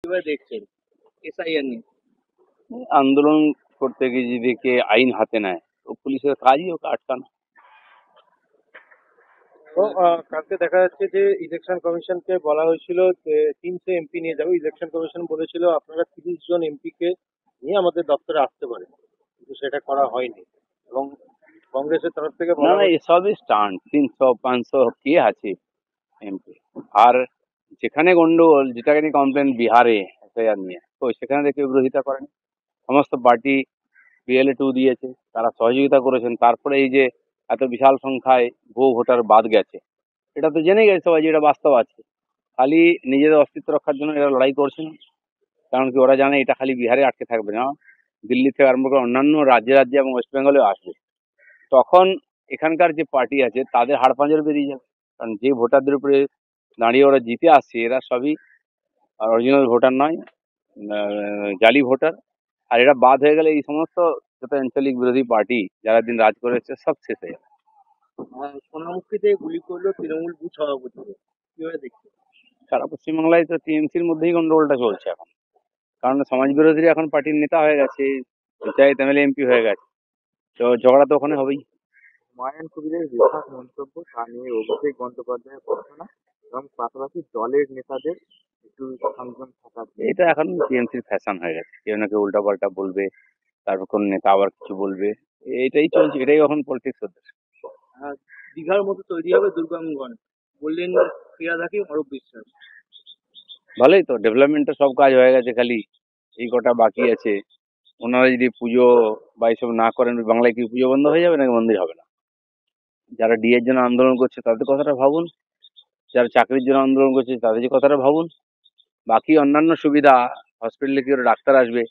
কিভাবে দেখছেন এসআইআর নিয়ে? আন্দোলন করতে গিয়ে যদি কে আইন হাতে নেয় তো পুলিশের কাজই ওকে আটকানো। তো কালকে দেখা যাচ্ছে যে ইলেকশন কমিশনকে বলা হয়েছিল যে 300 এমপি নিয়ে যাবে। ইলেকশন কমিশন বলেছিল আপনারা 30 জন এমপি কে নিয়ে আমাদের দপ্তরে আসতে পারেন, কিন্তু সেটা করা হয়নি। এবং কংগ্রেসের তরফ থেকে না বলা না, হচ্ছে এসবই স্টান্ট। 300 500 কে আছে এমপি? আর যেখানে গন্ডগোল, যেটাকে নিয়ে কমপ্লেন বিহারে এফআইআর নিয়ে, তো সেখানে দেখে বিরোধিতা করেন সমস্ত পার্টি। বিএলএ 2 দিয়েছে, তারা সহযোগিতা করেছেন, তারপরে এই যে এত বিশাল সংখ্যায় বহু ভোটার বাদ গেছে, এটা তো জেনে গেছে সবাই যে এটা বাস্তব আছে। খালি নিজেদের অস্তিত্ব রক্ষার জন্য এরা লড়াই করছে না। কারণ কি, ওরা জানে এটা খালি বিহারে আটকে থাকবে না, দিল্লি থেকে আরম্ভ করে অন্যান্য রাজ্যে রাজ্যে এবং ওয়েস্ট বেঙ্গলেও আসবে। তখন এখানকার যে পার্টি আছে তাদের হাড় পাঁজর বেরিয়ে যাবে। কারণ যে ভোটারদের উপরে দাঁড়িয়ে ওরা জিতে আসছে, এরা সবই অরিজিনাল ভোটার নয়, জালি ভোটার। আর এরা বাদ হয়ে গেলে এই সমস্ত যত আঞ্চলিক বিরোধী পার্টি যারা দিন রাজ করেছে সব শেষ হয়ে যাবে। সোনামুখীতে গুলি করলো তৃণমূল বুথ সভাপতিকে, কিভাবে দেখছেন? সারা পশ্চিমবাংলায় তো টিএমসির মধ্যেই গন্ডগোলটা চলছে এখন। কারণ সমাজ বিরোধীরা এখন পার্টির নেতা হয়ে গেছে, পঞ্চায়েত এমএলএ এমপি হয়ে গেছে, তো ঝগড়া তো ওখানে হবেই। হুমায়ুন কবিরের বিশাল মন্তব্য, তা নিয়ে অভিষেক বন্দ্যোপাধ্যায়ের ঘোষণা এবং পাশাপাশি দলের নেতাদের একটু সংযম থাকার জন্য। এটা এখন টিএমসির ফ্যাশন হয়ে গেছে, কেউ না কেউ উল্টা পাল্টা বলবে, তারপর কোন নেতা আবার কিছু বলবে। এটাই চলছে, এটাই এখন পলিটিক্স হচ্ছে। দীঘার মতো তৈরি হবে দুর্গাঙ্গন, বললেন ফিরাদ হাকিম, অরূপ বিশ্বাস। ভালোই তো, ডেভেলপমেন্টের সব কাজ হয়ে গেছে, খালি এই কটা বাকি আছে। ওনারা যদি পুজো বা এইসব না করেন, বাংলায় কি পুজো বন্ধ হয়ে যাবে নাকি মন্দির হবে না? যারা ডিএর জন্য আন্দোলন করছে তাদের কথাটা ভাবুন, যারা চাকরির জন্য আন্দোলন করছে তাদের যে কথাটা ভাবুন। বাকি অন্যান্য সুবিধা, হসপিটালে কি করে ডাক্তার আসবে,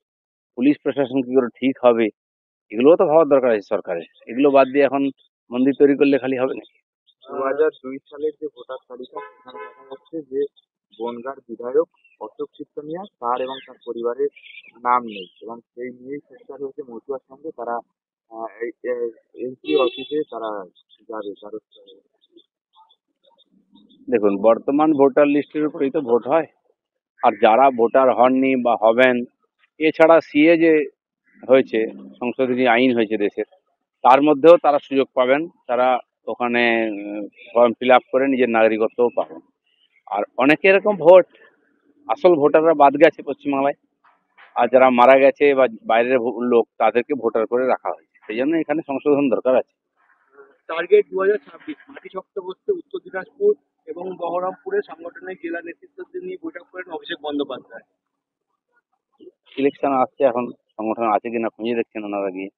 পুলিশ প্রশাসন কি করে ঠিক হবে, এগুলোও তো ভাবার দরকার আছে সরকারের। এগুলো বাদ দিয়ে এখন মন্দির তৈরি করলে খালি হবে নাকি? 2002 সালের যে ভোটার তালিকা, সেখানে দেখা যাচ্ছে যে বনগাঁর বিধায়ক অশোক চিত্তনিয়া, তার এবং তার পরিবারের নাম নেই, এবং সেই নিয়েই চেষ্টা হয়েছে মতুয়ার সঙ্গে। তারা এমপি অফিসে তারা যাবে তার। দেখুন, বর্তমান ভোটার লিস্টের উপরেই তো ভোট হয়। আর যারা ভোটার হননি বা হবেন, এছাড়া সিএ যে হয়েছে, সংশোধনী আইন হয়েছে দেশের, তার মধ্যেও তারা সুযোগ পাবেন। তারা ওখানে ফর্ম ফিল আপ করে নিজের নাগরিকত্বও পাবেন। আর অনেকে এরকম আসল ভোটাররা বাদ গেছে পশ্চিমবাংলায়, আর যারা মারা গেছে বা বাইরের লোক, তাদেরকে ভোটার করে রাখা হয়েছে। সেই জন্য এখানে সংশোধন দরকার আছে। টার্গেট 2026, মাটি শক্ত করতে উত্তর দিনাজপুর এবং বহরমপুরে সাংগঠনিক জেলা নেতৃত্বদের নিয়ে বৈঠক করেন অভিষেক বন্দ্যোপাধ্যায়। ইলেকশন আসছে, এখন সংগঠন আছে কিনা খুঁজে দেখছেন ওনারা গিয়ে।